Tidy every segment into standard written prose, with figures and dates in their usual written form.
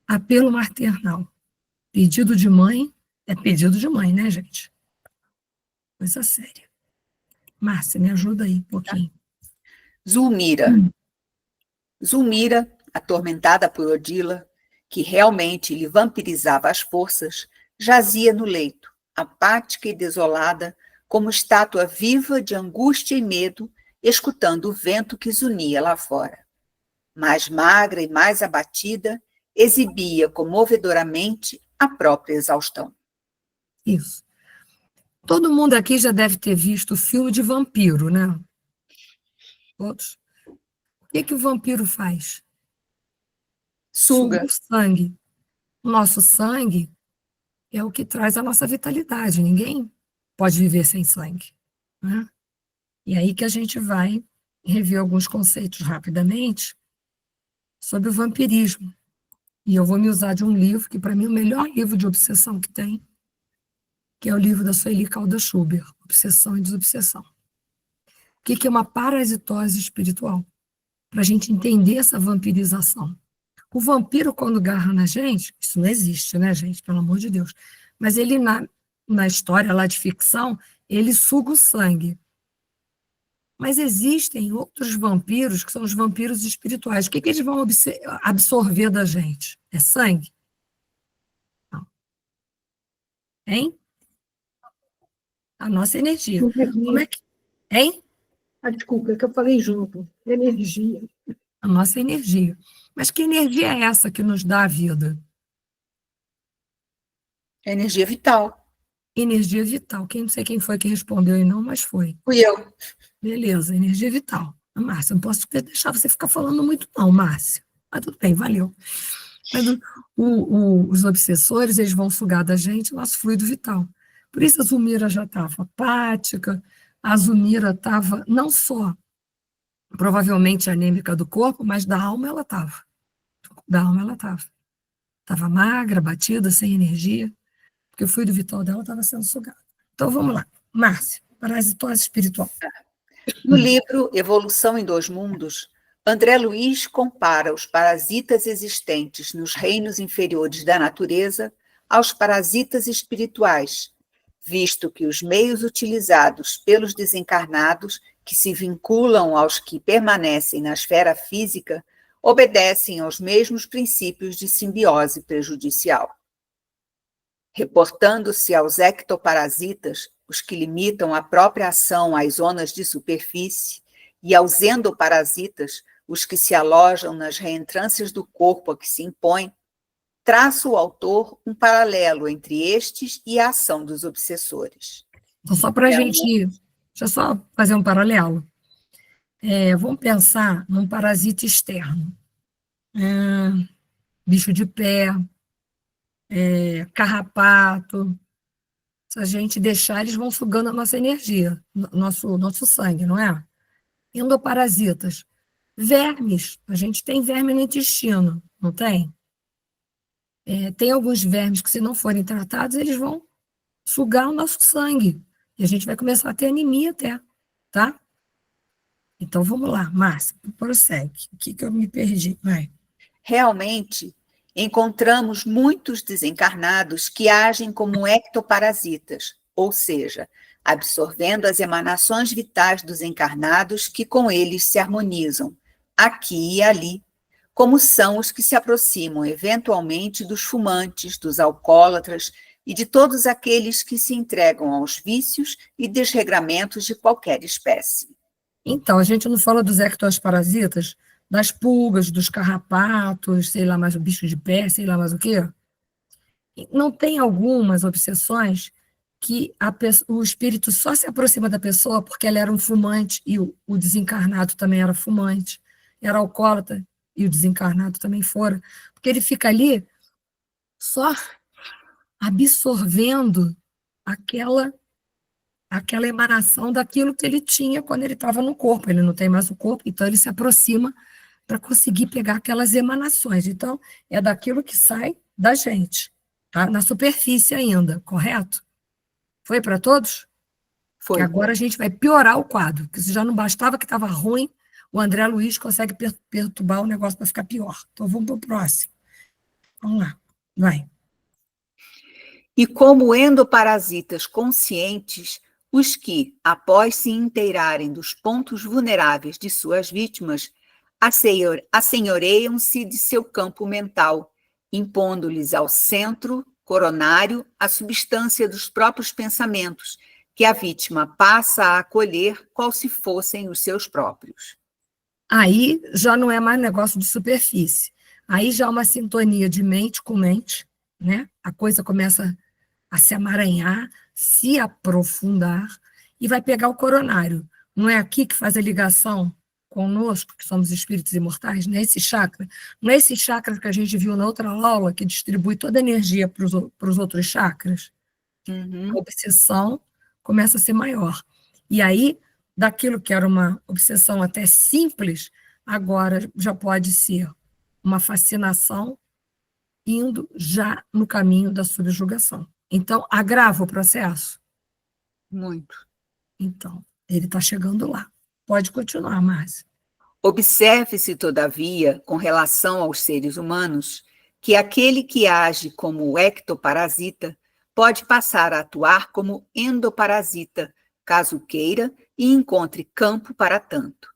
apelo maternal. Pedido de mãe é pedido de mãe, né, gente? Coisa séria. Márcia, me ajuda aí um pouquinho. Zulmira. Zulmira, atormentada por Odila, que realmente lhe vampirizava as forças, jazia no leito, apática e desolada, como estátua viva de angústia e medo, escutando o vento que zunia lá fora. Mais magra e mais abatida, exibia comovedoramente a própria exaustão. Isso. Todo mundo aqui já deve ter visto o filme de vampiro, né? Todos. O que o vampiro faz? Suga Suga. o sangue. O nosso sangue é o que traz a nossa vitalidade. Ninguém pode viver sem sangue, né? E aí que a gente vai rever alguns conceitos rapidamente sobre o vampirismo. E eu vou me usar de um livro que, para mim, é o melhor livro de obsessão que tem, que é o livro da Sueli Caldas Schubert, Obsessão e Desobsessão. O que é uma parasitose espiritual? Para a gente entender essa vampirização. O vampiro, quando garra na gente, isso não existe, né, gente? Pelo amor de Deus. Mas ele, na história lá de ficção, ele suga o sangue. Mas existem outros vampiros, que são os vampiros espirituais. O que eles vão absorver da gente? É sangue? Não. Hein? A nossa energia. Como é que... Hein? Desculpa, é que eu falei junto. Energia. A nossa energia. Mas que energia é essa que nos dá a vida? Energia vital. Energia vital. Não sei quem foi que respondeu e não, mas foi. Fui eu. Beleza, energia vital. Márcia, não posso deixar você ficar falando muito não, Márcia. Mas tudo bem, valeu. Mas os obsessores, eles vão sugar da gente nosso fluido vital. Por isso a Zulmira já estava apática, a Zulmira estava não só provavelmente anêmica do corpo, mas da alma ela estava. Da alma ela estava. Estava magra, batida, sem energia, porque o fluido vital dela estava sendo sugado. Então vamos lá. Márcia, parasitose espiritual. No livro Evolução em Dois Mundos, André Luiz compara os parasitas existentes nos reinos inferiores da natureza aos parasitas espirituais, visto que os meios utilizados pelos desencarnados que se vinculam aos que permanecem na esfera física obedecem aos mesmos princípios de simbiose prejudicial. Reportando-se aos ectoparasitas, os que limitam a própria ação às zonas de superfície, e aos endoparasitas, os que se alojam nas reentrâncias do corpo a que se impõe, traça o autor um paralelo entre estes e a ação dos obsessores. Então, só para a gente... Deixa eu só fazer um paralelo. Vamos pensar num parasita externo. Bicho de pé, carrapato. Se a gente deixar, eles vão sugando a nossa energia, nosso sangue, não é? Endoparasitas. Vermes. A gente tem verme no intestino, não tem? Tem alguns vermes que, se não forem tratados, eles vão sugar o nosso sangue. E a gente vai começar a ter anemia até, tá? Então, vamos lá, Márcia, prossegue. O que eu me perdi? Vai. Realmente, encontramos muitos desencarnados que agem como ectoparasitas, ou seja, absorvendo as emanações vitais dos encarnados que com eles se harmonizam, aqui e ali, como são os que se aproximam eventualmente dos fumantes, dos alcoólatras e de todos aqueles que se entregam aos vícios e desregramentos de qualquer espécie. Então, a gente não fala dos ectoparasitas, das pulgas, dos carrapatos, sei lá mais o bicho de pé, sei lá mais o quê? Não tem algumas obsessões que o espírito só se aproxima da pessoa porque ela era um fumante e o desencarnado também era fumante, era alcoólatra e o desencarnado também fora, porque ele fica ali só absorvendo aquela emanação daquilo que ele tinha quando ele estava no corpo. Ele não tem mais o corpo, então ele se aproxima para conseguir pegar aquelas emanações. Então, é daquilo que sai da gente, tá? Na superfície ainda, correto? Foi para todos? Foi. Que agora a gente vai piorar o quadro, porque se já não bastava que estava ruim, o André Luiz consegue perturbar o negócio para ficar pior. Então, vamos para o próximo. Vamos lá, vai. E como endoparasitas conscientes, os que, após se inteirarem dos pontos vulneráveis de suas vítimas, assenhoreiam-se de seu campo mental, impondo-lhes ao centro coronário a substância dos próprios pensamentos, que a vítima passa a acolher qual se fossem os seus próprios. Aí já não é mais negócio de superfície. Aí já é uma sintonia de mente com mente, né? A coisa começa a se amaranhar, se aprofundar, e vai pegar o coronário. Não é aqui que faz a ligação conosco, que somos espíritos imortais, não é esse chakra? Não é esse chakra que a gente viu na outra aula, que distribui toda a energia para os outros chakras? A obsessão começa a ser maior. E aí, daquilo que era uma obsessão até simples, agora já pode ser uma fascinação indo já no caminho da subjugação. Então, agrava o processo? Muito. Então, ele está chegando lá. Pode continuar, Márcia. Observe-se, todavia, com relação aos seres humanos, que aquele que age como ectoparasita pode passar a atuar como endoparasita, caso queira e encontre campo para tanto.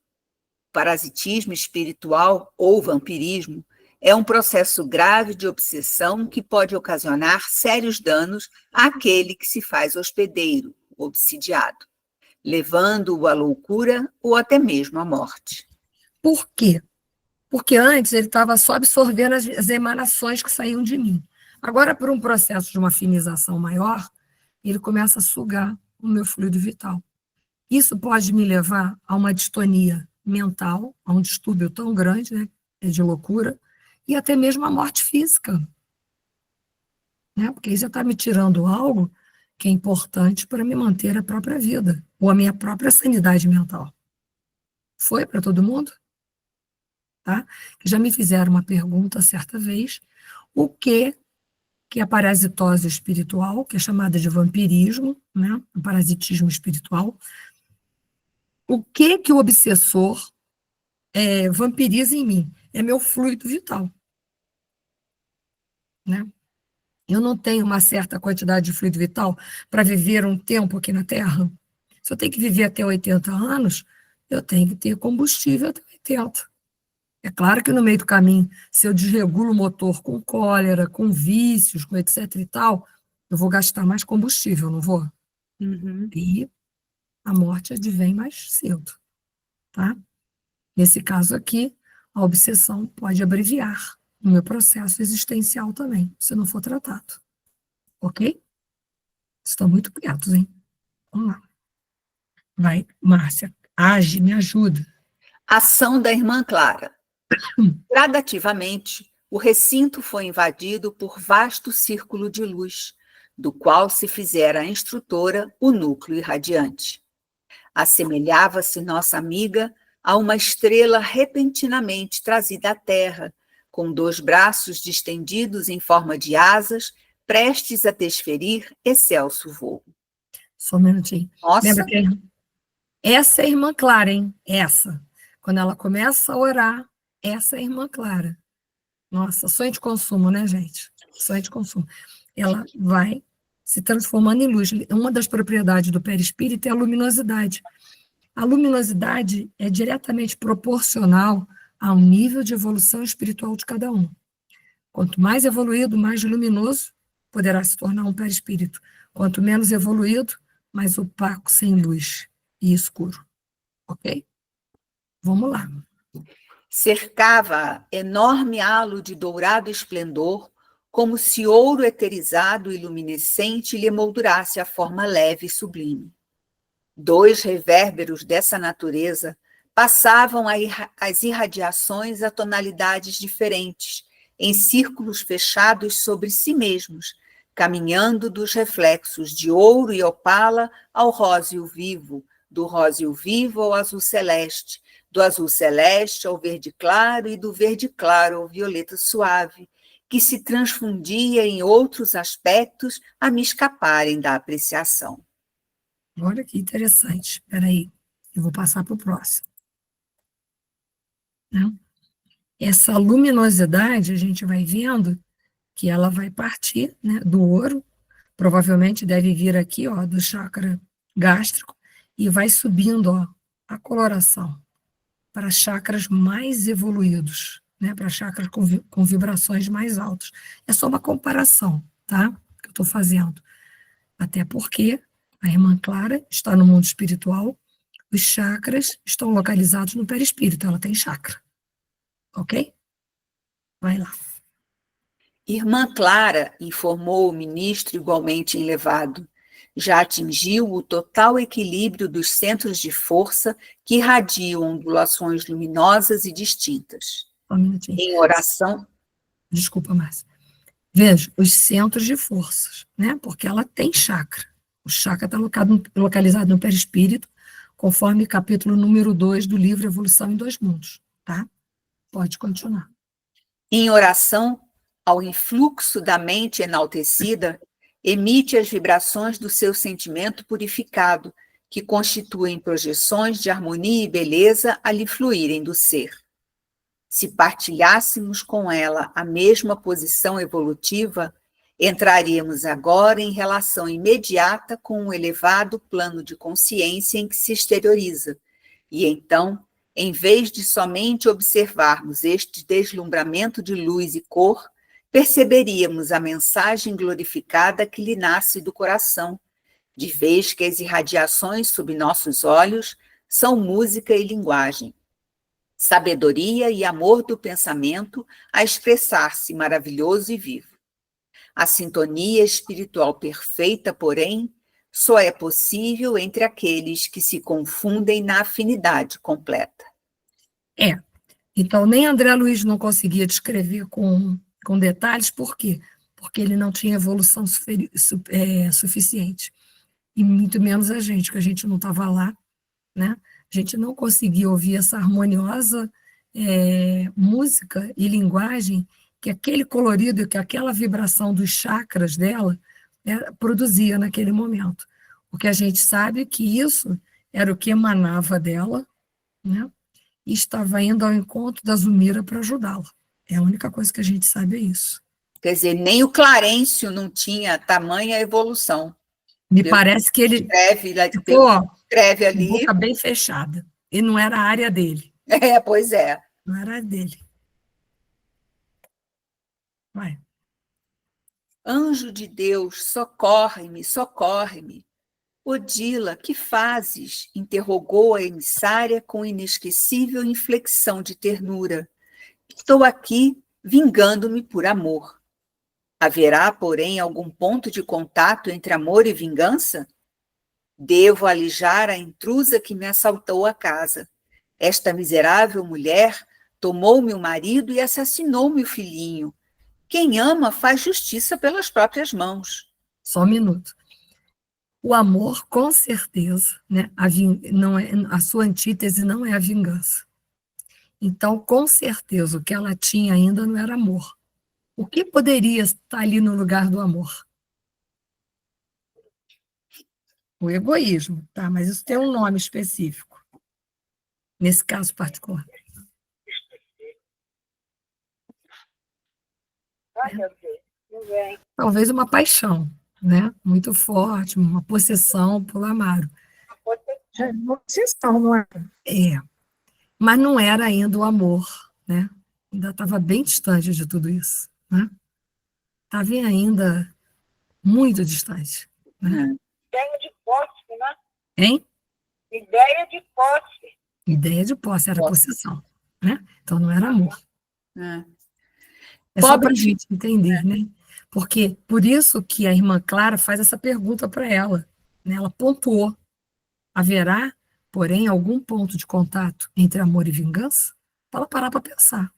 Parasitismo espiritual ou vampirismo é um processo grave de obsessão que pode ocasionar sérios danos àquele que se faz hospedeiro, obsidiado, levando-o à loucura ou até mesmo à morte. Por quê? Porque antes ele estava só absorvendo as emanações que saíam de mim. Agora, por um processo de uma afinização maior, ele começa a sugar o meu fluido vital. Isso pode me levar a uma distonia mental, a um distúrbio tão grande, né, de loucura, e até mesmo a morte física. Né? Porque aí já está me tirando algo que é importante para me manter a própria vida, ou a minha própria sanidade mental. Foi para todo mundo? Tá? Já me fizeram uma pergunta certa vez, o que é a parasitose espiritual, que é chamada de vampirismo, né? O parasitismo espiritual. O que o obsessor vampiriza em mim? É meu fluido vital. Né? Eu não tenho uma certa quantidade de fluido vital para viver um tempo aqui na Terra. Se eu tenho que viver até 80 anos, eu tenho que ter combustível até 80. É claro que no meio do caminho, se eu desregulo o motor com cólera, com vícios, com etc e tal, eu vou gastar mais combustível, não vou? E a morte advém mais cedo, tá? Nesse caso aqui, a obsessão pode abreviar o meu processo existencial também, se não for tratado. Ok? Estão muito quietos, hein? Vamos lá. Vai, Márcia, age, me ajuda. Ação da irmã Clara. Gradativamente, o recinto foi invadido por vasto círculo de luz, do qual se fizera a instrutora o núcleo irradiante. Assemelhava-se nossa amiga a uma estrela repentinamente trazida à terra, com 2 braços distendidos em forma de asas, prestes a desferir excelso voo. Só um minutinho. Nossa. Lembra que essa é a irmã Clara, hein? Essa. Quando ela começa a orar, essa é a irmã Clara. Nossa, sonho de consumo, né, gente? Sonho de consumo. Ela vai se transformando em luz. Uma das propriedades do perispírito é a luminosidade. A luminosidade é diretamente proporcional ao nível de evolução espiritual de cada um. Quanto mais evoluído, mais luminoso poderá se tornar um perispírito. Quanto menos evoluído, mais opaco, sem luz e escuro. Ok? Vamos lá. Cercava enorme halo de dourado esplendor, como se ouro eterizado e luminescente lhe moldurasse a forma leve e sublime. 2 revérberos dessa natureza passavam as irradiações a tonalidades diferentes, em círculos fechados sobre si mesmos, caminhando dos reflexos de ouro e opala ao róseo vivo, do róseo vivo ao azul celeste, do azul celeste ao verde claro e do verde claro ao violeta suave, que se transfundia em outros aspectos a me escaparem da apreciação. Olha que interessante. Espera aí, eu vou passar para o próximo. Né? Essa luminosidade, a gente vai vendo que ela vai partir, né, do ouro, provavelmente deve vir aqui, ó, do chakra gástrico, e vai subindo, ó, a coloração para chakras mais evoluídos, né, para chakras com vibrações mais altas. É só uma comparação, tá? Que eu estou fazendo. Até porque a irmã Clara está no mundo espiritual, os chakras estão localizados no perispírito, ela tem chakra. Ok? Vai lá. Irmã Clara, informou o ministro igualmente enlevado, já atingiu o total equilíbrio dos centros de força que irradiam ondulações luminosas e distintas. Só um minutinho. Em oração, Desculpa, Márcia. Veja, os centros de forças, né? Porque ela tem chakra. O chakra está localizado no perispírito, conforme capítulo número 2 do livro Evolução em Dois Mundos, tá? Pode continuar. em oração ao influxo da mente enaltecida, emite as vibrações do seu sentimento purificado, que constituem projeções de harmonia e beleza a lhe fluírem do ser. Se partilhássemos com ela a mesma posição evolutiva, entraríamos agora em relação imediata com o elevado plano de consciência em que se exterioriza, e então, em vez de somente observarmos este deslumbramento de luz e cor, perceberíamos a mensagem glorificada que lhe nasce do coração, de vez que as irradiações sob nossos olhos são música e linguagem. Sabedoria e amor do pensamento a expressar-se maravilhoso e vivo. A sintonia espiritual perfeita, porém, só é possível entre aqueles que se confundem na afinidade completa. Então, nem André Luiz não conseguia descrever com detalhes, por quê? Porque ele não tinha evolução suficiente. E muito menos a gente, que a gente não estava lá, né? A gente não conseguia ouvir essa harmoniosa música e linguagem que aquele colorido, que aquela vibração dos chakras dela produzia naquele momento. Porque a gente sabe que isso era o que emanava dela, né? E estava indo ao encontro da Zumira para ajudá-la. É a única coisa que a gente sabe é isso. Quer dizer, nem o Clarencio não tinha tamanha evolução. Me parece que ele ficou escreve ali. Boca bem fechada. E não era a área dele. Pois é. Não era a dele. Vai. Anjo de Deus, socorre-me, socorre-me. Odila, que fazes? Interrogou a emissária com inesquecível inflexão de ternura. Estou aqui, vingando-me por amor. Haverá, porém, algum ponto de contato entre amor e vingança? Devo alijar a intrusa que me assaltou a casa. Esta miserável mulher tomou-me o marido e assassinou-me o filhinho. Quem ama faz justiça pelas próprias mãos. Só um minuto. O amor, com certeza, né, a sua antítese não é a vingança. Então, com certeza, o que ela tinha ainda não era amor. O que poderia estar ali no lugar do amor? O egoísmo, tá? Mas isso tem um nome específico, nesse caso particular. Talvez uma paixão, né? Muito forte, uma possessão pelo Amaro. Uma obsessão, não é? Mas não era ainda o amor, né? Ainda estava bem distante de tudo isso, né? Estava ainda muito distante. Né? Ideia de posse, né? Hein? Ideia de posse. Ideia de posse, era possessão, né? Então não era amor. É só para a gente entender, né? Porque por isso que a irmã Clara faz essa pergunta para ela, né? Ela pontuou: haverá, porém, algum ponto de contato entre amor e vingança? Para ela parar para pensar.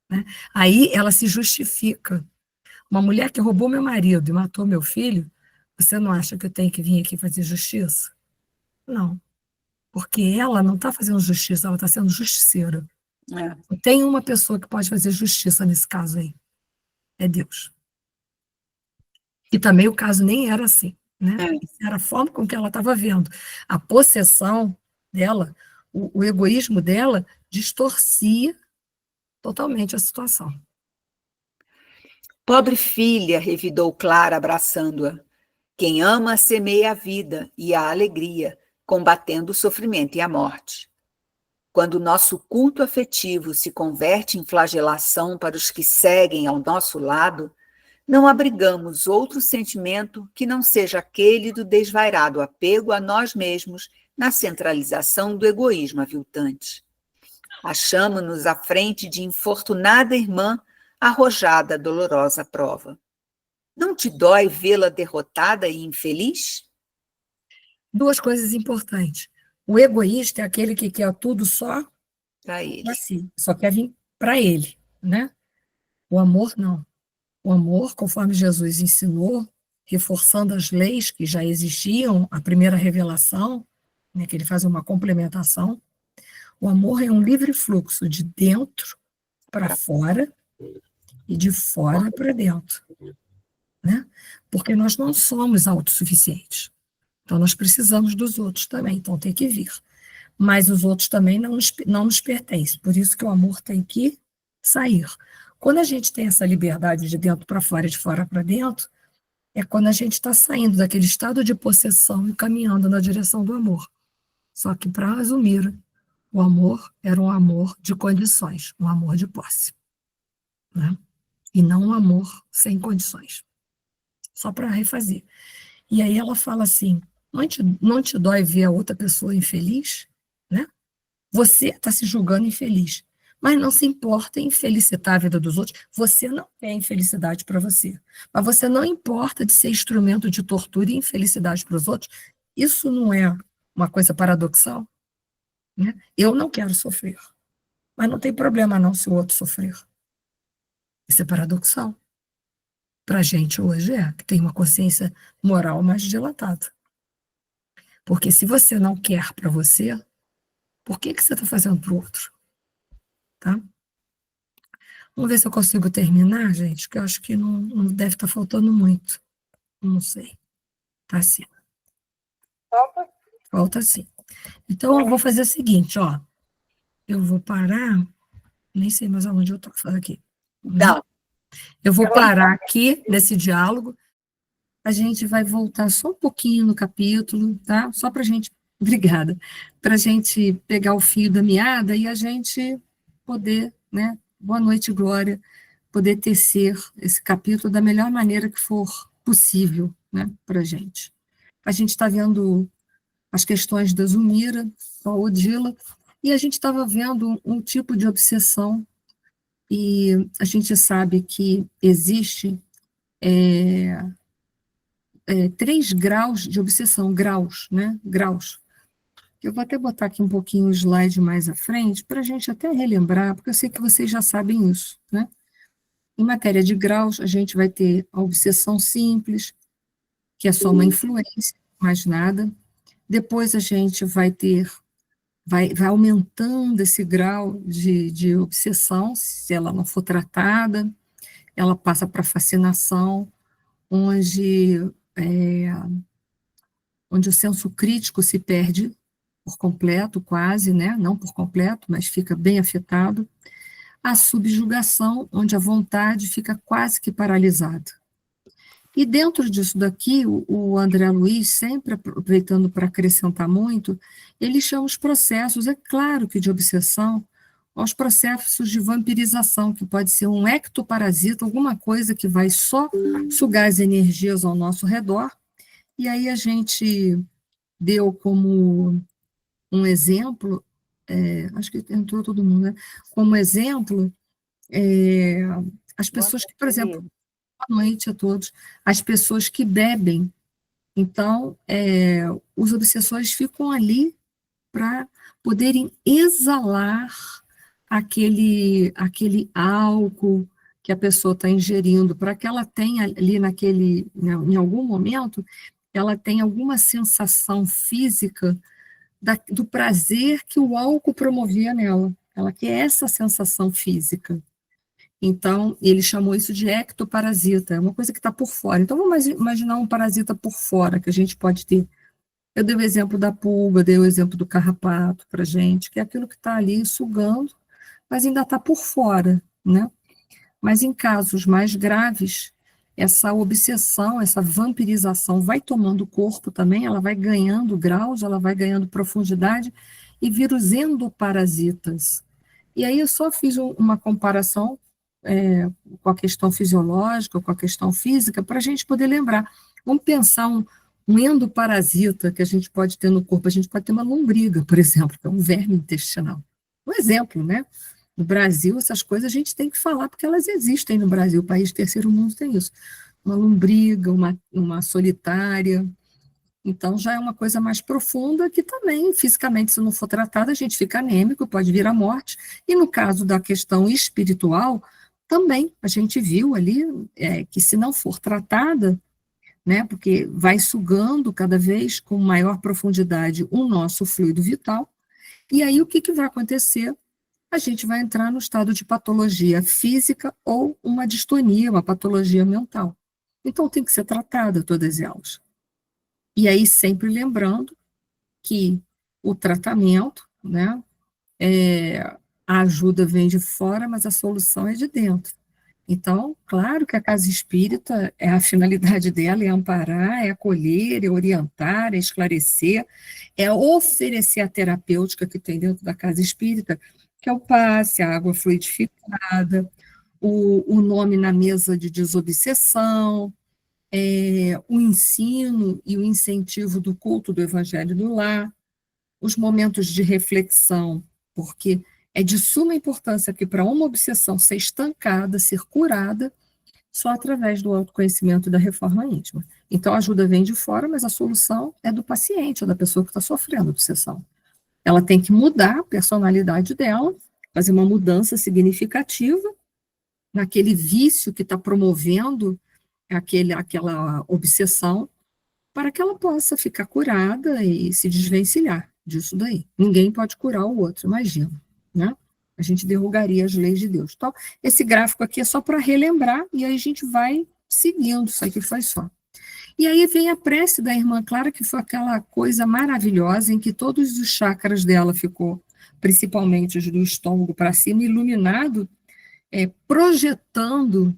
Né? Aí ela se justifica. Uma mulher que roubou meu marido e matou meu filho, você não acha que eu tenho que vir aqui fazer justiça? Não. Porque ela não está fazendo justiça, ela está sendo justiceira. Tem uma pessoa que pode fazer justiça nesse caso aí. É Deus. E também o caso nem era assim. Né? Era a forma com que ela estava vendo. A possessão dela, o egoísmo dela, distorcia totalmente a situação. Pobre filha, revidou Clara, abraçando-a. Quem ama semeia a vida e a alegria, combatendo o sofrimento e a morte. Quando o nosso culto afetivo se converte em flagelação para os que seguem ao nosso lado, não abrigamos outro sentimento que não seja aquele do desvairado apego a nós mesmos na centralização do egoísmo aviltante. Achamo-nos à frente de infortunada irmã arrojada à dolorosa prova. Não te dói vê-la derrotada e infeliz? Duas coisas importantes. O egoísta é aquele que quer tudo só Para ele. para si, só quer vir para ele, né? O amor, não. O amor, conforme Jesus ensinou, reforçando as leis que já existiam, a primeira revelação, né, que ele faz uma complementação, o amor é um livre fluxo de dentro para fora e de fora para dentro, né? Porque nós não somos autossuficientes. Então, nós precisamos dos outros também, então tem que vir. Mas os outros também não nos pertencem, por isso que o amor tem que sair. Quando a gente tem essa liberdade de dentro para fora e de fora para dentro, é quando a gente está saindo daquele estado de possessão e caminhando na direção do amor. Só que, para resumir, o amor era um amor de condições, um amor de posse, né? E não um amor sem condições. Só para refazer. E aí ela fala assim, não te dói ver a outra pessoa infeliz? Né? Você está se julgando infeliz, mas não se importa em felicitar a vida dos outros. Você não quer infelicidade para você, mas você não importa de ser instrumento de tortura e infelicidade para os outros. Isso não é uma coisa paradoxal? Né? Eu não quero sofrer, mas não tem problema não se o outro sofrer. Isso é paradoxal. Para a gente hoje que tem uma consciência moral mais dilatada. Porque se você não quer para você, por que você está fazendo para o outro? Tá? Vamos ver se eu consigo terminar, gente, que eu acho que não deve estar faltando muito. Não sei. Tá sim. Falta sim. Então, eu vou fazer o seguinte, ó. Eu vou parar, nem sei mais aonde eu estou aqui. Não. Eu vou parar aqui nesse diálogo. A gente vai voltar só um pouquinho no capítulo, tá? Só para a gente, obrigada, para a gente pegar o fio da meada e a gente poder, né? Boa noite, Glória, poder tecer esse capítulo da melhor maneira que for possível, né? Para a gente. A gente está vendo as questões da Zumira, da Odila, e a gente estava vendo um tipo de obsessão, e a gente sabe que existe 3 graus de obsessão, graus, né? Graus. Eu vou até botar aqui um pouquinho o slide mais à frente, para a gente até relembrar, porque eu sei que vocês já sabem isso, né? Em matéria de graus, a gente vai ter a obsessão simples, que é só uma influência, mais nada. Depois a gente vai ter, vai aumentando esse grau de obsessão, se ela não for tratada, ela passa para fascinação, onde o senso crítico se perde por completo, quase, né? Não por completo, mas fica bem afetado. A subjugação, onde a vontade fica quase que paralisada. E dentro disso daqui, o André Luiz, sempre aproveitando para acrescentar muito, ele chama os processos, é claro que de obsessão, aos processos de vampirização, que pode ser um ectoparasita, alguma coisa que vai só sugar as energias ao nosso redor. E aí a gente deu como um exemplo, acho que entrou todo mundo, né? Como exemplo, as pessoas que, por exemplo, boa noite a todos, as pessoas que bebem. Então, os obsessores ficam ali para poderem exalar aquele álcool que a pessoa está ingerindo, para que ela tenha ali em algum momento, ela tenha alguma sensação física do prazer que o álcool promovia nela. Ela quer essa sensação física. Então, ele chamou isso de ectoparasita, é uma coisa que está por fora. Então, vamos imaginar um parasita por fora que a gente pode ter. Eu dei o exemplo da pulga, dei o exemplo do carrapato para a gente, que é aquilo que está ali sugando, mas ainda está por fora, né? Mas em casos mais graves, essa obsessão, essa vampirização vai tomando corpo também, ela vai ganhando graus, ela vai ganhando profundidade e vira os endoparasitas. E aí eu só fiz uma comparação com a questão fisiológica, com a questão física, para a gente poder lembrar. Vamos pensar um endoparasita que a gente pode ter no corpo. A gente pode ter uma lombriga, por exemplo, que é um verme intestinal. Um exemplo, né? No Brasil, essas coisas a gente tem que falar, porque elas existem no Brasil. O país terceiro mundo tem isso. Uma lombriga, uma solitária. Então, já é uma coisa mais profunda que também, fisicamente, se não for tratada, a gente fica anêmico, pode vir à morte. E no caso da questão espiritual, também a gente viu ali que se não for tratada, né, porque vai sugando cada vez com maior profundidade o nosso fluido vital, e aí o que vai acontecer? A gente vai entrar no estado de patologia física ou uma distonia, uma patologia mental. Então, tem que ser tratada todas elas. E aí, sempre lembrando que o tratamento, né, a ajuda vem de fora, mas a solução é de dentro. Então, claro que a casa espírita, a finalidade dela é amparar, é acolher, é orientar, é esclarecer, é oferecer a terapêutica que tem dentro da casa espírita, que é o passe, a água fluidificada, o nome na mesa de desobsessão, o ensino e o incentivo do culto do evangelho no lar, os momentos de reflexão, porque é de suma importância que para uma obsessão ser estancada, ser curada, só através do autoconhecimento e da reforma íntima. Então, a ajuda vem de fora, mas a solução é do paciente, é da pessoa que está sofrendo obsessão. Ela tem que mudar a personalidade dela, fazer uma mudança significativa naquele vício que está promovendo aquela obsessão, para que ela possa ficar curada e se desvencilhar disso daí. Ninguém pode curar o outro, imagina, né? A gente derrogaria as leis de Deus. Então, esse gráfico aqui é só para relembrar, e aí a gente vai seguindo, isso aqui foi só. E aí vem a prece da irmã Clara, que foi aquela coisa maravilhosa, em que todos os chakras dela ficou, principalmente os do estômago para cima, iluminado, projetando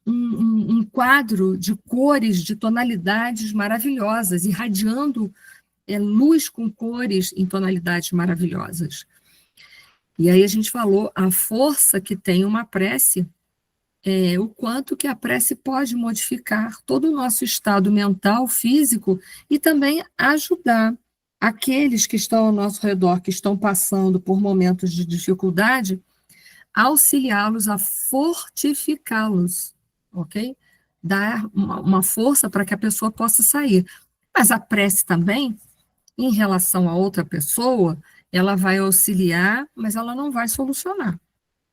um quadro de cores, de tonalidades maravilhosas, irradiando luz com cores em tonalidades maravilhosas. E aí a gente falou a força que tem uma prece, o quanto que a prece pode modificar todo o nosso estado mental, físico, e também ajudar aqueles que estão ao nosso redor, que estão passando por momentos de dificuldade, auxiliá-los a fortificá-los, ok? Dar uma força para que a pessoa possa sair. Mas a prece também, em relação a outra pessoa, ela vai auxiliar, mas ela não vai solucionar.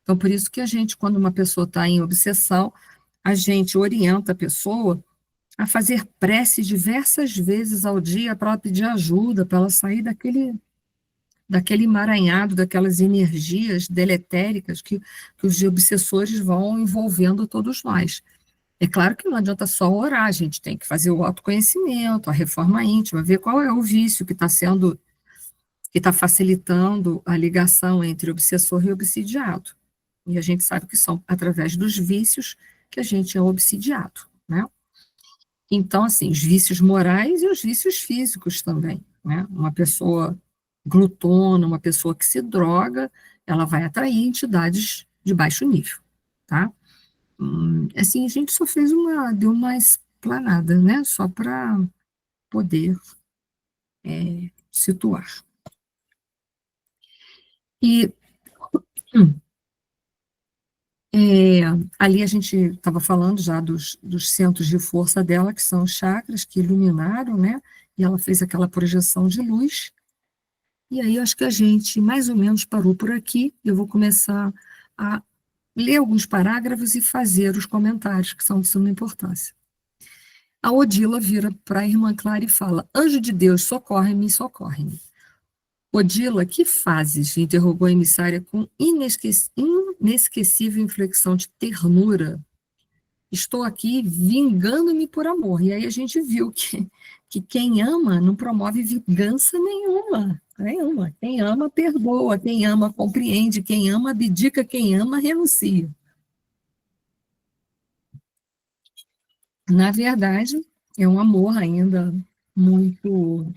Então, por isso que a gente, quando uma pessoa está em obsessão, a gente orienta a pessoa a fazer prece diversas vezes ao dia para ela pedir ajuda, para ela sair daquele emaranhado, daquelas energias deletéricas que os obsessores vão envolvendo todos nós. É claro que não adianta só orar, a gente tem que fazer o autoconhecimento, a reforma íntima, ver qual é o vício que está facilitando a ligação entre obsessor e obsidiado. E a gente sabe que são através dos vícios que a gente é obsidiado, né? Então, assim, os vícios morais e os vícios físicos também, né? Uma pessoa glutona, uma pessoa que se droga, ela vai atrair entidades de baixo nível, tá? Assim, a gente só deu uma explanada, né? Só para poder situar. E ali a gente estava falando já dos centros de força dela, que são os chakras que iluminaram, né? E ela fez aquela projeção de luz. E aí eu acho que a gente mais ou menos parou por aqui. Eu vou começar a ler alguns parágrafos e fazer os comentários, que são de suma importância. A Odila vira para a irmã Clara e fala: Anjo de Deus, socorre-me, socorre-me. Odila, que fazes? Interrogou a emissária com inesquecível inflexão de ternura. Estou aqui vingando-me por amor. E aí a gente viu que quem ama não promove vingança nenhuma. Nenhuma. Quem ama, perdoa. Quem ama, compreende. Quem ama, abdica. Quem ama, renuncia. na verdade, é um amor ainda muito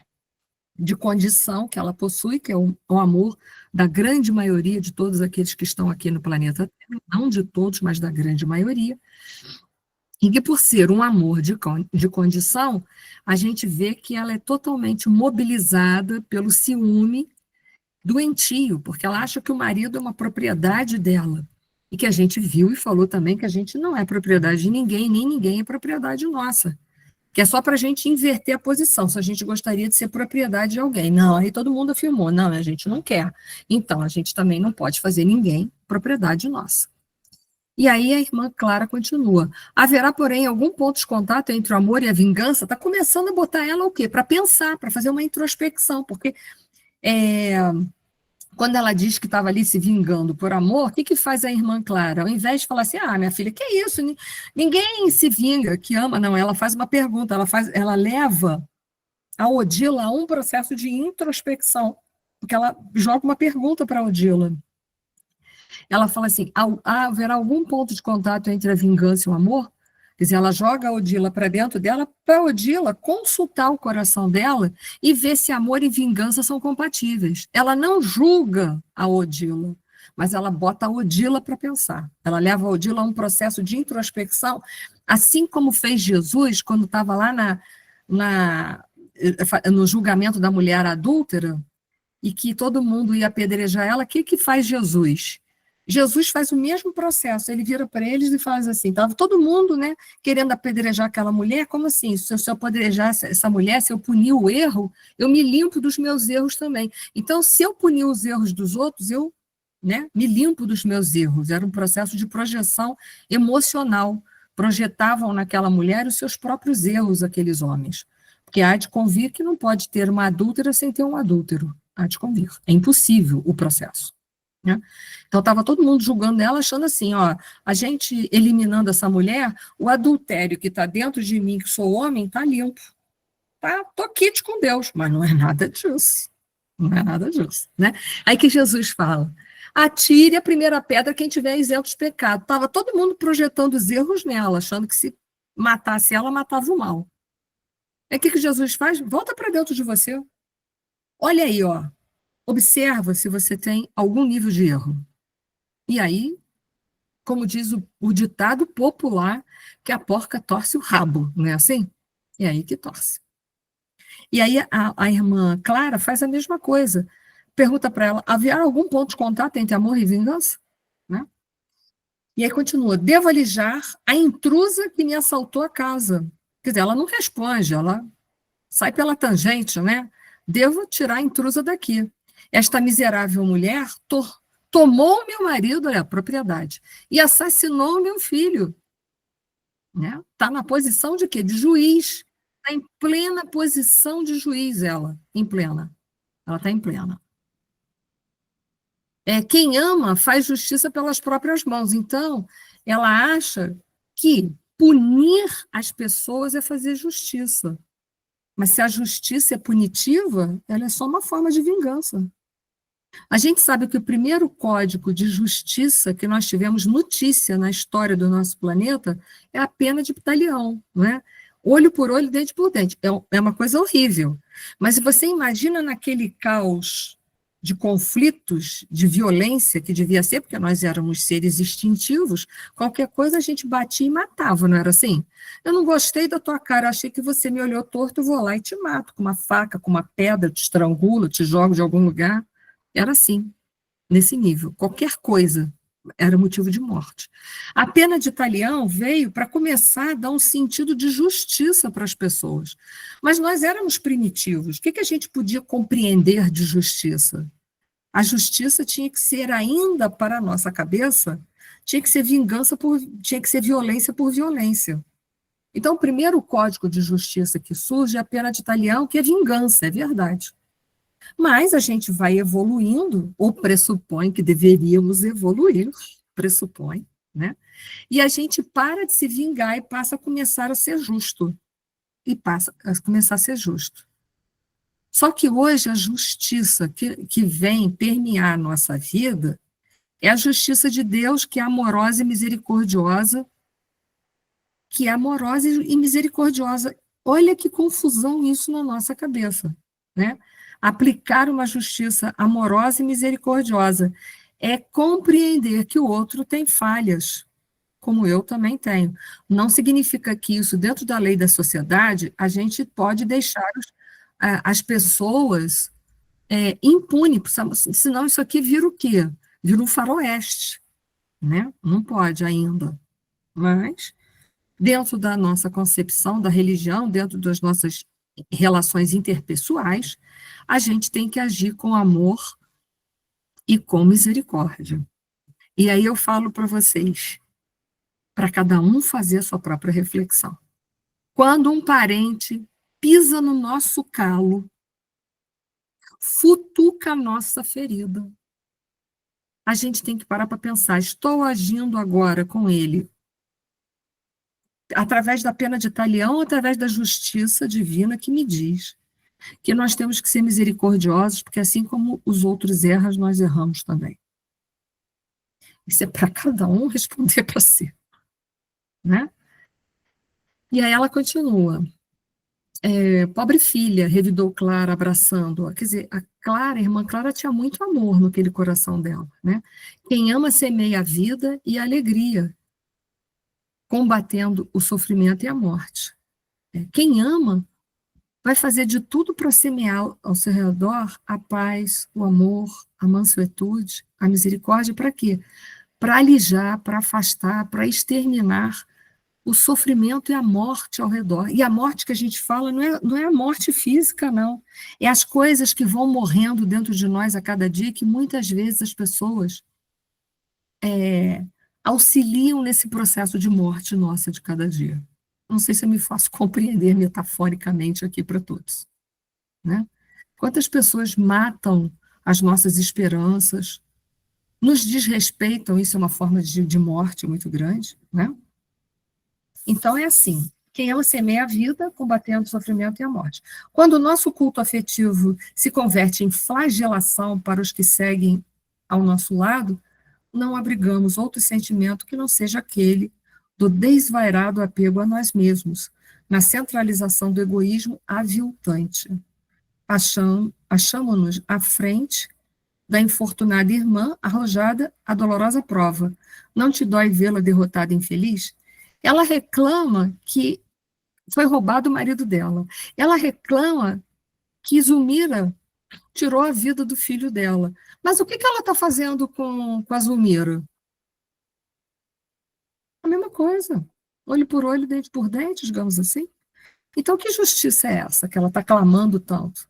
de condição que ela possui, que é o amor da grande maioria de todos aqueles que estão aqui no planeta Terra, não de todos, mas da grande maioria, e que por ser um amor de condição, a gente vê que ela é totalmente mobilizada pelo ciúme doentio, porque ela acha que o marido é uma propriedade dela, e que a gente viu e falou também que a gente não é propriedade de ninguém, nem ninguém é propriedade nossa, que é só para a gente inverter a posição, se a gente gostaria de ser propriedade de alguém. Não, aí todo mundo afirmou, não, a gente não quer. Então, a gente também não pode fazer ninguém propriedade nossa. E aí a irmã Clara continua. Haverá, porém, algum ponto de contato entre o amor e a vingança? Está começando a botar ela o quê? Para pensar, para fazer uma introspecção, porque quando ela diz que estava ali se vingando por amor, o que faz a irmã Clara? Ao invés de falar assim, minha filha, que isso? Ninguém se vinga que ama, não. Ela faz uma pergunta, ela leva a Odila a um processo de introspecção, porque ela joga uma pergunta para a Odila. Ela fala assim, haverá algum ponto de contato entre a vingança e o amor? Quer dizer, ela joga a Odila para dentro dela, para a Odila consultar o coração dela e ver se amor e vingança são compatíveis. Ela não julga a Odila, mas ela bota a Odila para pensar. Ela leva a Odila a um processo de introspecção, assim como fez Jesus quando estava lá no julgamento da mulher adúltera, e que todo mundo ia apedrejar ela. O que faz Jesus? Jesus faz o mesmo processo, ele vira para eles e faz assim, estava todo mundo, né, querendo apedrejar aquela mulher, como assim? Se eu apedrejar essa mulher, se eu punir o erro, eu me limpo dos meus erros também. Então, se eu punir os erros dos outros, eu, né, me limpo dos meus erros. Era um processo de projeção emocional. Projetavam naquela mulher os seus próprios erros, aqueles homens. Porque há de convir que não pode ter uma adúltera sem ter um adúltero. Há de convir. É impossível o processo. Né? Então, estava todo mundo julgando ela, achando assim, a gente eliminando essa mulher, o adultério que está dentro de mim, que sou homem, está limpo. Estou quite com Deus, mas não é nada disso. Não é nada disso. Né? Aí que Jesus fala, atire a primeira pedra quem tiver isento de pecado. Estava todo mundo projetando os erros nela, achando que se matasse ela, matava o mal. Aí o que Jesus faz? Volta para dentro de você. Olha aí, observa se você tem algum nível de erro. E aí, como diz o ditado popular, que a porca torce o rabo, não é assim? É aí que torce. E aí a irmã Clara faz a mesma coisa. Pergunta para ela, haverá algum ponto de contato entre amor e vingança? Né? E aí continua, devo alijar a intrusa que me assaltou a casa. Quer dizer, ela não responde, ela sai pela tangente, né? Devo tirar a intrusa daqui. Esta miserável mulher tomou meu marido, a propriedade, e assassinou meu filho. Né? Está na posição de quê? De juiz. Está em plena posição de juiz, ela. Em plena. Ela está em plena. Quem ama faz justiça pelas próprias mãos. Então, ela acha que punir as pessoas é fazer justiça. Mas se a justiça é punitiva, ela é só uma forma de vingança. A gente sabe que o primeiro código de justiça que nós tivemos notícia na história do nosso planeta é a pena de Ptaleão, não é? Olho por olho, dente por dente. É uma coisa horrível. Mas se você imagina naquele caos de conflitos, de violência que devia ser, porque nós éramos seres instintivos, qualquer coisa a gente batia e matava, não era assim? Eu não gostei da tua cara, achei que você me olhou torto, eu vou lá e te mato, com uma faca, com uma pedra, te estrangulo, te jogo de algum lugar. Era assim, nesse nível. Qualquer coisa era motivo de morte. A pena de Talião veio para começar a dar um sentido de justiça para as pessoas. Mas nós éramos primitivos. O que a gente podia compreender de justiça? A justiça tinha que ser ainda para a nossa cabeça, tinha que ser tinha que ser violência por violência. Então, o primeiro código de justiça que surge é a pena de Talião, que é vingança, é verdade. Mas a gente vai evoluindo, ou pressupõe que deveríamos evoluir, pressupõe, né? E a gente para de se vingar e passa a começar a ser justo. E passa a começar a ser justo. Só que hoje a justiça que vem permear a nossa vida é a justiça de Deus, que é amorosa e misericordiosa, que é amorosa e misericordiosa. Olha que confusão isso na nossa cabeça, né? Aplicar uma justiça amorosa e misericordiosa é compreender que o outro tem falhas, como eu também tenho. Não significa que isso, dentro da lei da sociedade, a gente pode deixar as pessoas impunes, senão isso aqui vira o quê? Vira um faroeste, né? Não pode ainda. Mas, dentro da nossa concepção da religião, dentro das nossas relações interpessoais, a gente tem que agir com amor e com misericórdia. E aí eu falo para vocês, para cada um fazer a sua própria reflexão. Quando um parente pisa no nosso calo, futuca a nossa ferida, a gente tem que parar para pensar, estou agindo agora com ele através da pena de talião ou através da justiça divina que me diz que nós temos que ser misericordiosos, porque assim como os outros erram, nós erramos também. Isso é para cada um responder para si, né? E aí ela continua. Pobre filha, revidou Clara abraçando-a. Quer dizer, a irmã Clara tinha muito amor naquele coração dela, né? Quem ama semeia a vida e a alegria, combatendo o sofrimento e a morte. Quem ama vai fazer de tudo para semear ao seu redor a paz, o amor, a mansuetude, a misericórdia, para quê? Para alijar, para afastar, para exterminar o sofrimento e a morte ao redor. E a morte que a gente fala não é a morte física, não. É as coisas que vão morrendo dentro de nós a cada dia, que muitas vezes as pessoas auxiliam nesse processo de morte nossa de cada dia. Não sei se eu me faço compreender metaforicamente aqui para todos, né? Quantas pessoas matam as nossas esperanças, nos desrespeitam, isso é uma forma de morte muito grande, né? Então é assim, quem ama semeia a vida, combatendo o sofrimento e a morte. Quando o nosso culto afetivo se converte em flagelação para os que seguem ao nosso lado, não abrigamos outro sentimento que não seja aquele do desvairado apego a nós mesmos, na centralização do egoísmo aviltante. Achamo-nos à frente da infortunada irmã arrojada à dolorosa prova. Não te dói vê-la derrotada e infeliz? Ela reclama que foi roubado o marido dela. Ela reclama que Zulmira tirou a vida do filho dela. Mas o que ela está fazendo com a Zulmira? A mesma coisa. Olho por olho, dente por dente, digamos assim. Então, que justiça é essa que ela está clamando tanto?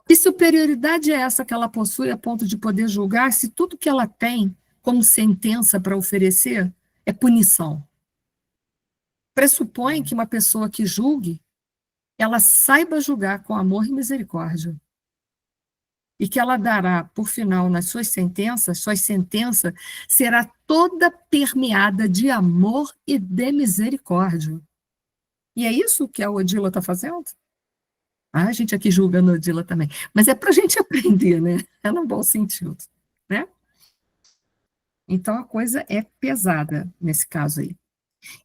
Que superioridade é essa que ela possui a ponto de poder julgar se tudo que ela tem como sentença para oferecer é punição? Pressupõe que uma pessoa que julgue, ela saiba julgar com amor e misericórdia. E que ela dará, por final, nas suas sentença será toda permeada de amor e de misericórdia. E é isso que a Odila está fazendo? A gente aqui julgando a Odila também. Mas é para a gente aprender, né? É no bom sentido, né? Então, a coisa é pesada nesse caso aí.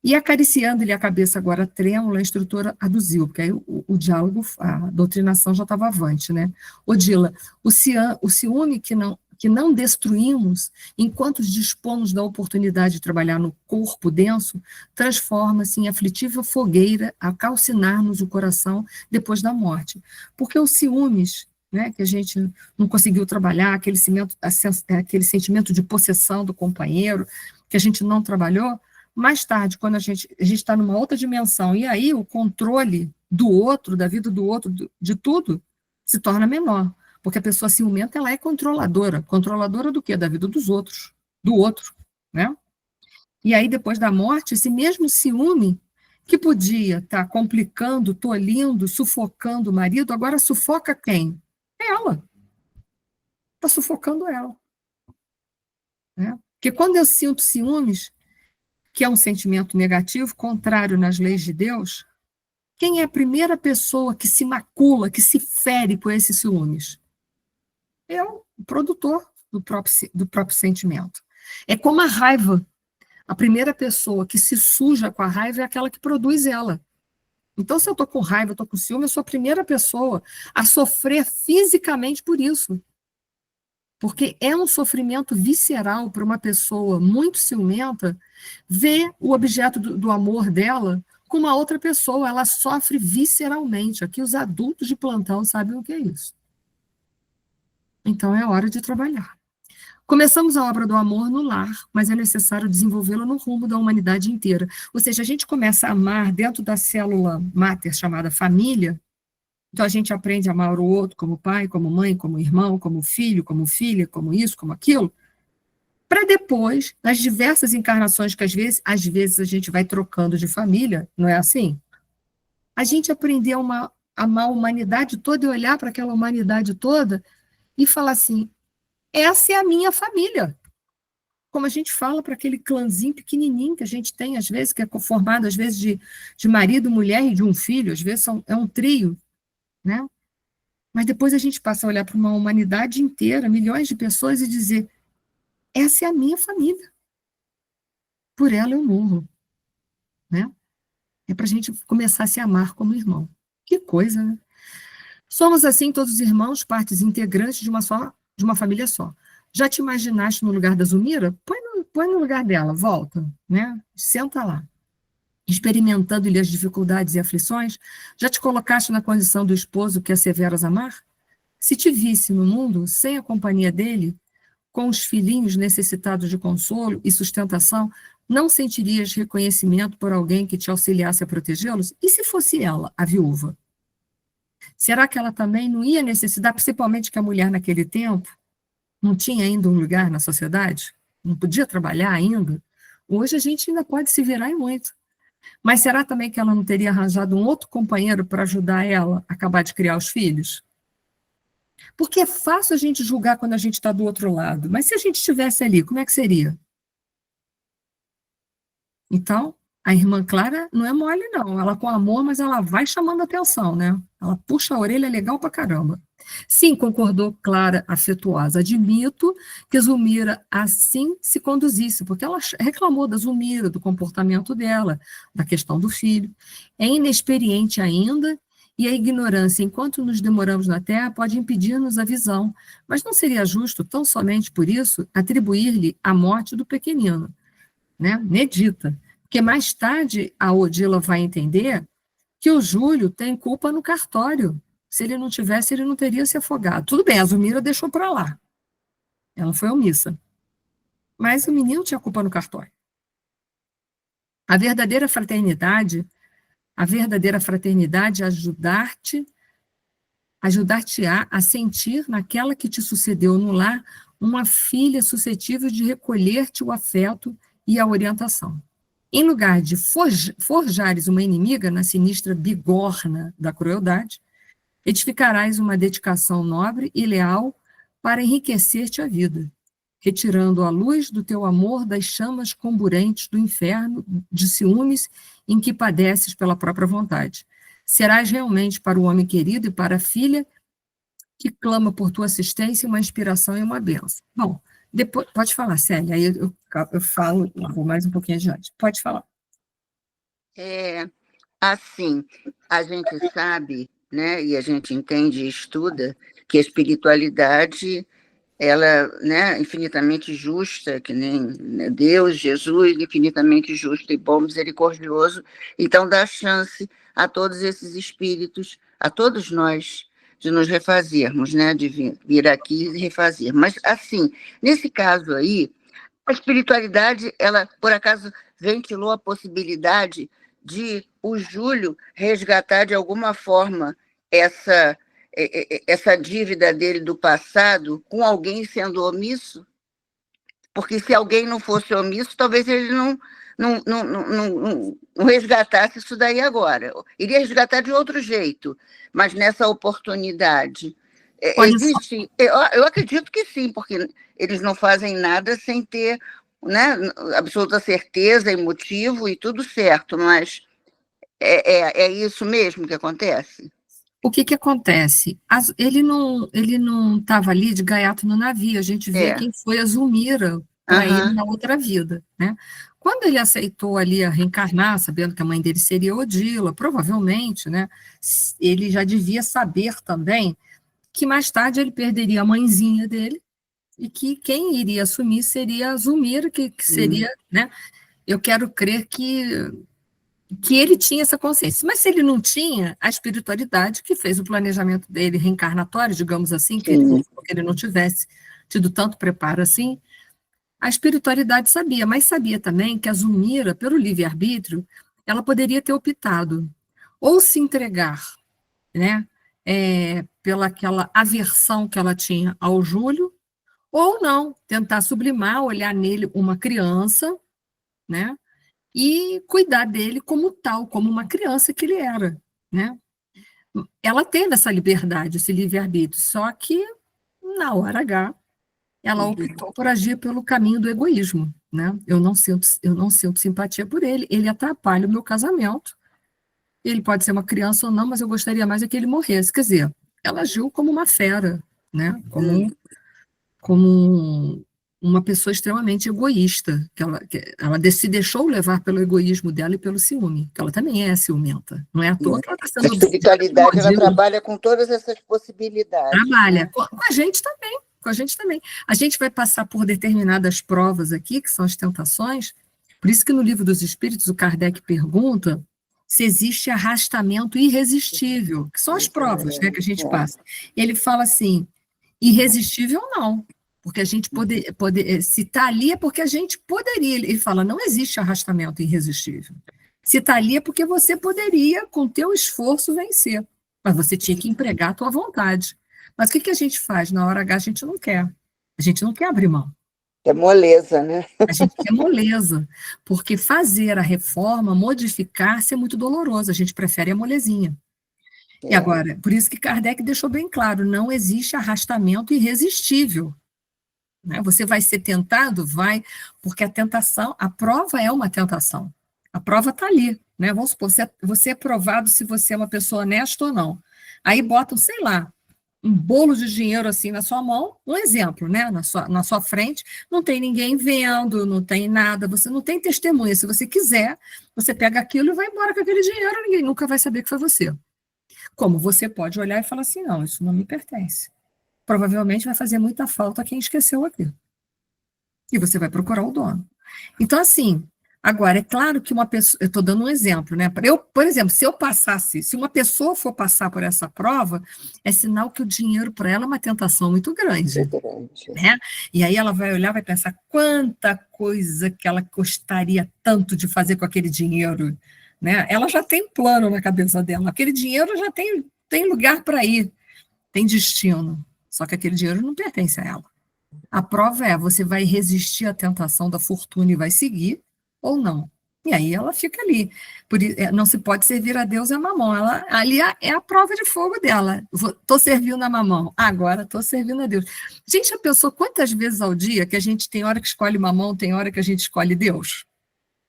E acariciando-lhe a cabeça agora trêmula, a instrutora aduziu, porque aí o diálogo, a doutrinação já estava avante, né? Odila, o ciúme que não destruímos, enquanto dispomos da oportunidade de trabalhar no corpo denso, transforma-se em aflitiva fogueira a calcinar-nos o coração depois da morte. Porque os ciúmes, né, que a gente não conseguiu trabalhar, aquele sentimento de possessão do companheiro, que a gente não trabalhou, mais tarde, quando a gente está numa outra dimensão, e aí o controle do outro, da vida do outro, de tudo, se torna menor. Porque a pessoa ciumenta, ela é controladora. Controladora do quê? Da vida dos outros, do outro, né? E aí, depois da morte, esse mesmo ciúme, que podia estar complicando, tolhindo, sufocando o marido, agora sufoca quem? Ela. Está sufocando ela. Né? Porque quando eu sinto ciúmes, que é um sentimento negativo, contrário nas leis de Deus, quem é a primeira pessoa que se macula, que se fere por esses ciúmes? É o produtor do próprio sentimento. É como a raiva. A primeira pessoa que se suja com a raiva é aquela que produz ela. Então, se eu estou com raiva, eu estou com ciúme, eu sou a primeira pessoa a sofrer fisicamente por isso. Porque é um sofrimento visceral para uma pessoa muito ciumenta ver o objeto do amor dela com uma outra pessoa. Ela sofre visceralmente. Aqui os adultos de plantão sabem o que é isso. Então, é hora de trabalhar. Começamos a obra do amor no lar, mas é necessário desenvolvê-la no rumo da humanidade inteira. Ou seja, a gente começa a amar dentro da célula máter chamada família. Então, a gente aprende a amar o outro como pai, como mãe, como irmão, como filho, como filha, como isso, como aquilo, para depois, nas diversas encarnações que às vezes a gente vai trocando de família, não é assim? A gente aprender a amar a humanidade toda e olhar para aquela humanidade toda e falar assim, essa é a minha família. Como a gente fala para aquele clãzinho pequenininho que a gente tem, às vezes, que é formado, às vezes, de marido, mulher e de um filho, às vezes é um trio, né? Mas depois a gente passa a olhar para uma humanidade inteira, milhões de pessoas, e dizer, essa é a minha família. Por ela eu morro. Né? É para a gente começar a se amar como irmão. Que coisa, né? Somos, assim, todos irmãos, partes integrantes de uma família só. Já te imaginaste no lugar da Zulmira? Põe no lugar dela, volta, né? Senta lá. Experimentando-lhe as dificuldades e aflições, já te colocaste na condição do esposo que asseveras amar? Se te visse no mundo, sem a companhia dele, com os filhinhos necessitados de consolo e sustentação, não sentirias reconhecimento por alguém que te auxiliasse a protegê-los? E se fosse ela, a viúva? Será que ela também não ia necessitar, principalmente que a mulher naquele tempo não tinha ainda um lugar na sociedade? Não podia trabalhar ainda? Hoje a gente ainda pode se virar em muito. Mas será também que ela não teria arranjado um outro companheiro para ajudar ela a acabar de criar os filhos? Porque é fácil a gente julgar quando a gente está do outro lado, mas se a gente estivesse ali, como é que seria? Então, a irmã Clara não é mole, não. Ela com amor, mas ela vai chamando atenção, né? Ela puxa a orelha legal pra caramba. Sim, concordou Clara, afetuosa. Admito que Zulmira assim se conduzisse, porque ela reclamou da Zulmira, do comportamento dela, da questão do filho. É inexperiente ainda, e a ignorância, enquanto nos demoramos na Terra, pode impedir-nos a visão. Mas não seria justo, tão somente por isso, atribuir-lhe a morte do pequenino, né? Medita. Porque mais tarde a Odila vai entender que o Júlio tem culpa no cartório. Se ele não tivesse, ele não teria se afogado. Tudo bem, a Zulmira deixou para lá. Ela foi omissa. Mas o menino tinha culpa no cartório. A verdadeira fraternidade é ajudar-te-á a sentir naquela que te sucedeu no lar uma filha suscetível de recolher-te o afeto e a orientação. Em lugar de forjares uma inimiga na sinistra bigorna da crueldade, edificarás uma dedicação nobre e leal para enriquecer-te a vida, retirando a luz do teu amor das chamas comburentes do inferno de ciúmes em que padeces pela própria vontade. Serás realmente para o homem querido e para a filha que clama por tua assistência uma inspiração e uma bênção. Bom, depois, pode falar, Célia, aí eu falo, vou mais um pouquinho adiante. Pode falar. Assim, a gente sabe, né, e a gente entende e estuda que a espiritualidade, ela, né, infinitamente justa, que nem, né, Deus, Jesus, infinitamente justo e bom, misericordioso, então dá chance a todos esses espíritos, a todos nós, de nos refazermos, né, de vir aqui e refazer. Mas, assim, nesse caso aí, a espiritualidade, ela, por acaso, ventilou a possibilidade de o Júlio resgatar, de alguma forma, essa dívida dele do passado com alguém sendo omisso? Porque se alguém não fosse omisso, talvez ele não resgatasse isso daí agora. Iria resgatar de outro jeito, mas nessa oportunidade. Existe, eu acredito que sim, porque eles não fazem nada sem ter, né, absoluta certeza e motivo e tudo certo, mas é isso mesmo que acontece? O que acontece? Ele não estava ali de gaiato no navio, a gente vê quem foi a Zulmira para ele Aham. na outra vida, né? Quando ele aceitou ali a reencarnar, sabendo que a mãe dele seria Odila, provavelmente, né? Ele já devia saber também que mais tarde ele perderia a mãezinha dele e que quem iria assumir seria a Zulmira, que seria, né? Eu quero crer que ele tinha essa consciência. Mas se ele não tinha, a espiritualidade que fez o planejamento dele reencarnatório, digamos assim, que Sim. ele não tivesse tido tanto preparo assim, a espiritualidade sabia, mas sabia também que a Zulmira, pelo livre-arbítrio, ela poderia ter optado ou se entregar, né, pela aquela aversão que ela tinha ao Júlio, ou não, tentar sublimar, olhar nele uma criança, né, e cuidar dele como tal, como uma criança que ele era, né? Ela teve essa liberdade, esse livre-arbítrio, só que na hora H ela optou por agir pelo caminho do egoísmo, né? Eu não sinto simpatia por ele, ele atrapalha o meu casamento. Ele pode ser uma criança ou não, mas eu gostaria mais é que ele morresse. Quer dizer, ela agiu como uma fera, né? Como uma pessoa extremamente egoísta, que ela se deixou levar pelo egoísmo dela e pelo ciúme, que ela também é ciumenta. Não é à toa que ela está A sendo espiritualidade, ela obcecada. trabalha com todas essas possibilidades, Trabalha. né? Com a gente também, com a gente também. A gente vai passar por determinadas provas aqui, que são as tentações, por isso que no Livro dos Espíritos o Kardec pergunta se existe arrastamento irresistível, que são as provas, né, que a gente passa. Ele fala assim, irresistível não, porque a gente se está ali é porque a gente poderia, ele fala, não existe arrastamento irresistível. Se está ali é porque você poderia, com teu esforço, vencer, mas você tinha que empregar a tua vontade. Mas o que a gente faz? Na hora H a gente não quer. A gente não quer abrir mão. É moleza, né? A gente quer moleza, porque fazer a reforma, modificar-se é muito doloroso, a gente prefere a molezinha. E agora, por isso que Kardec deixou bem claro, não existe arrastamento irresistível. Né? Você vai ser tentado? Vai, porque a tentação, a prova é uma tentação. A prova está ali. Né? Vamos supor, você é provado se você é uma pessoa honesta ou não. Aí botam, sei lá, um bolo de dinheiro assim na sua mão, um exemplo, né? Na sua frente, não tem ninguém vendo, não tem nada, você não tem testemunha. Se você quiser, você pega aquilo e vai embora com aquele dinheiro, ninguém nunca vai saber que foi você. Como você pode olhar e falar assim, não, isso não me pertence. Provavelmente vai fazer muita falta a quem esqueceu aquilo. E você vai procurar o dono. Então, assim, agora, é claro que uma pessoa, eu estou dando um exemplo, né? Por exemplo, se uma pessoa for passar por essa prova, é sinal que o dinheiro para ela é uma tentação muito grande. Né? E aí ela vai olhar, vai pensar quanta coisa que ela gostaria tanto de fazer com aquele dinheiro. Né? Ela já tem plano na cabeça dela, aquele dinheiro já tem lugar para ir, tem destino. Só que aquele dinheiro não pertence a ela. A prova é, você vai resistir à tentação da fortuna e vai seguir, ou não. E aí ela fica ali. Não se pode servir a Deus e a mamão. Ali é a prova de fogo dela. Estou servindo a mamão, agora estou servindo a Deus. Gente, já pensou quantas vezes ao dia que a gente tem hora que escolhe mamão, tem hora que a gente escolhe Deus?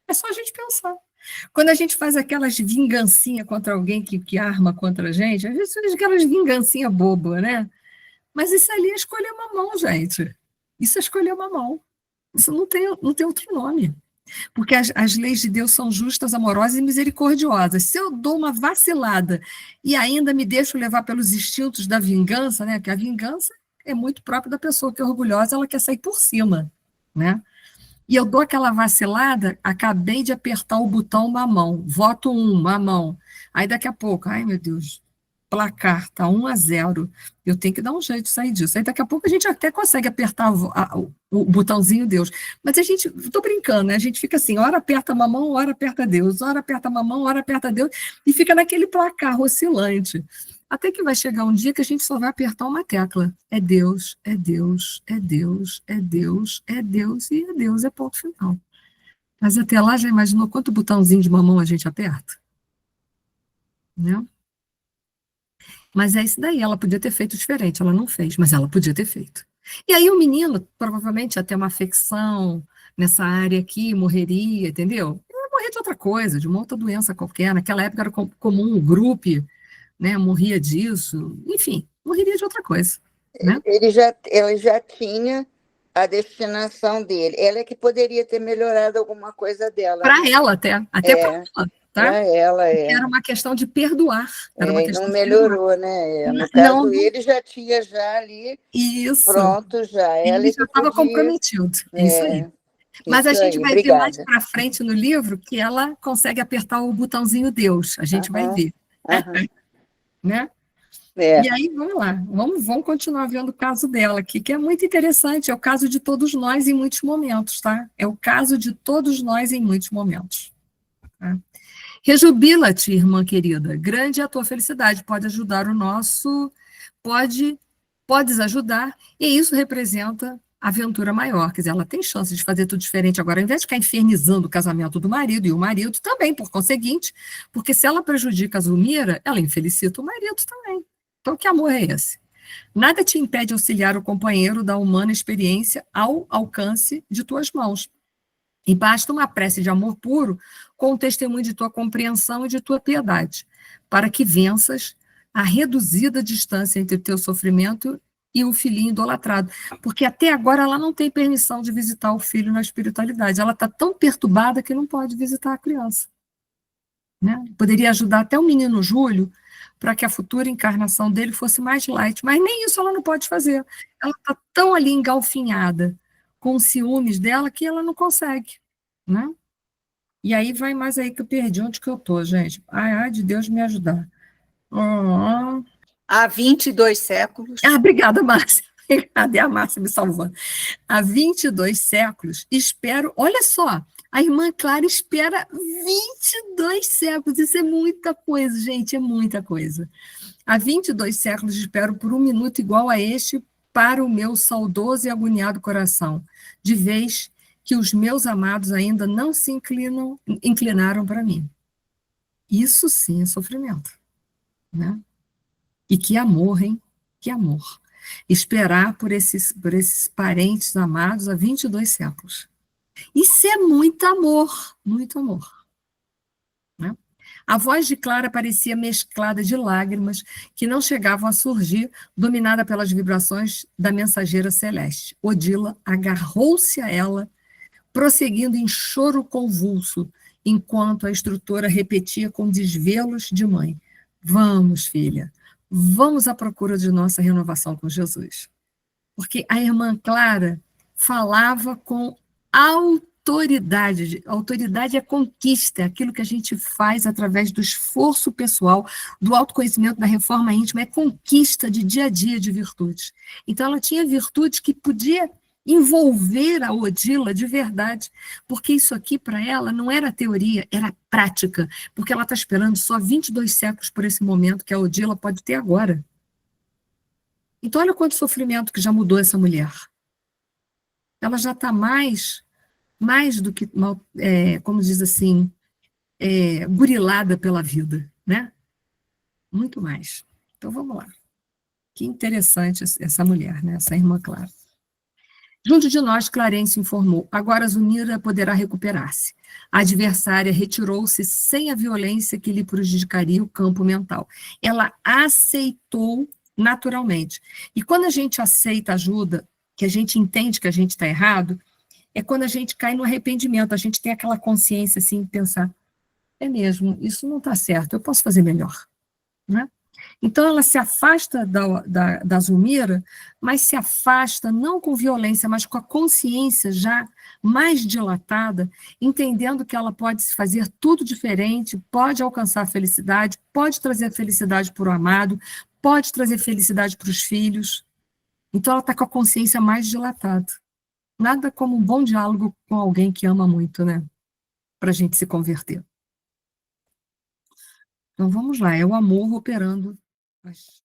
É só a gente pensar. Quando a gente faz aquelas vingancinhas contra alguém que arma contra a gente, às vezes faz aquelas vingancinhas bobas, né? Mas isso ali é escolher mamão, gente. Isso é escolher mamão. Isso não tem outro nome. Porque as leis de Deus são justas, amorosas e misericordiosas. Se eu dou uma vacilada e ainda me deixo levar pelos instintos da vingança, né? Porque a vingança é muito própria da pessoa que é orgulhosa, ela quer sair por cima, né? E eu dou aquela vacilada, acabei de apertar o botão mamão, voto 1, mamão. Aí daqui a pouco, ai meu Deus, placar, tá 1-0. Eu tenho que dar um jeito de sair disso. Aí daqui a pouco a gente até consegue apertar o botãozinho Deus. Mas a gente, estou brincando, né? A gente fica assim, hora aperta mamão, hora aperta Deus, hora aperta mamão, hora aperta Deus, e fica naquele placar oscilante. Até que vai chegar um dia que a gente só vai apertar uma tecla. É Deus, é Deus, é Deus, é Deus, é Deus, e é Deus, é ponto final. Mas até lá, já imaginou quanto botãozinho de mamão a gente aperta? Né? Mas é isso daí, ela podia ter feito diferente, ela não fez, mas ela podia ter feito. E aí o menino, provavelmente, ia ter uma afecção nessa área aqui, morreria, entendeu? Ele ia morrer de outra coisa, de uma outra doença qualquer. Naquela época era comum o grupo, né, morria disso, enfim, morreria de outra coisa. Né? Ele já tinha a destinação dele. Ela é que poderia ter melhorado alguma coisa dela. Para Né? ela até para ela, tá? Para ela, Era uma questão de perdoar. Era uma questão não de perdoar. melhorou, né? No Não, caso, ele já tinha já ali isso. pronto já. Ela Ele é já que estava podia. comprometido. É isso aí. Mas a Isso gente aí, vai ver mais obrigada. para frente no livro que ela consegue apertar o botãozinho Deus. A gente vai ver. Né? E aí, vamos lá. Vamos continuar vendo o caso dela aqui, que é muito interessante. É o caso de todos nós em muitos momentos, tá? É o caso de todos nós em muitos momentos. Tá? Rejubila-te, irmã querida. Grande é a tua felicidade. Pode ajudar o nosso... Podes ajudar, e isso representa aventura maior. Quer dizer, ela tem chance de fazer tudo diferente agora, ao invés de ficar infernizando o casamento do marido, e o marido também, por conseguinte, porque se ela prejudica a Zulmira, ela infelicita o marido também. Então, que amor é esse? Nada te impede auxiliar o companheiro da humana experiência ao alcance de tuas mãos. E basta uma prece de amor puro com o testemunho de tua compreensão e de tua piedade, para que venças a reduzida distância entre o teu sofrimento e o filhinho idolatrado. Porque até agora ela não tem permissão de visitar o filho na espiritualidade. Ela está tão perturbada que não pode visitar a criança. Né? Poderia ajudar até o menino Júlio para que a futura encarnação dele fosse mais light, mas nem isso ela não pode fazer. Ela está tão ali engalfinhada com os ciúmes dela que ela não consegue. Né? E aí vai mais aí que eu perdi onde que eu estou, gente. Ai, de Deus me ajudar. Há 22 séculos. Obrigada, Márcia. Cadê a Márcia me salvando? Há 22 séculos, espero... Olha só, a irmã Clara espera 22 séculos. Isso é muita coisa, gente, é muita coisa. Há 22 séculos espero por um minuto igual a este para o meu saudoso e agoniado coração, de vez que os meus amados ainda não se inclinaram para mim. Isso sim é sofrimento. Né? E que amor, hein? Que amor. Esperar por esses parentes amados há 22 séculos. Isso é muito amor, muito amor. Né? A voz de Clara parecia mesclada de lágrimas que não chegavam a surgir, dominada pelas vibrações da mensageira celeste. Odila agarrou-se a ela, prosseguindo em choro convulso, enquanto a instrutora repetia com desvelos de mãe: vamos, filha, vamos à procura de nossa renovação com Jesus. Porque a irmã Clara falava com autoridade. Autoridade é conquista, é aquilo que a gente faz através do esforço pessoal, do autoconhecimento, da reforma íntima, é conquista de dia a dia de virtudes. Então, ela tinha virtudes que podia envolver a Odila de verdade, porque isso aqui para ela não era teoria, era prática, porque ela está esperando só 22 séculos por esse momento que a Odila pode ter agora. Então olha quanto sofrimento que já mudou essa mulher. Ela já está mais do que, como diz assim, burilada pela vida, né? Muito mais. Então vamos lá. Que interessante essa mulher, né? Essa irmã Clara. Junto de nós, Clarence informou, agora Zulmira poderá recuperar-se. A adversária retirou-se sem a violência que lhe prejudicaria o campo mental. Ela aceitou naturalmente. E quando a gente aceita ajuda, que a gente entende que a gente está errado, é quando a gente cai no arrependimento, a gente tem aquela consciência assim, de pensar, é mesmo, isso não está certo, eu posso fazer melhor. Né? Então, ela se afasta da Zulmira, mas se afasta não com violência, mas com a consciência já mais dilatada, entendendo que ela pode fazer tudo diferente, pode alcançar a felicidade, pode trazer felicidade para o amado, pode trazer felicidade para os filhos. Então, ela está com a consciência mais dilatada. Nada como um bom diálogo com alguém que ama muito, né? Para a gente se converter. Então, vamos lá, é o amor operando as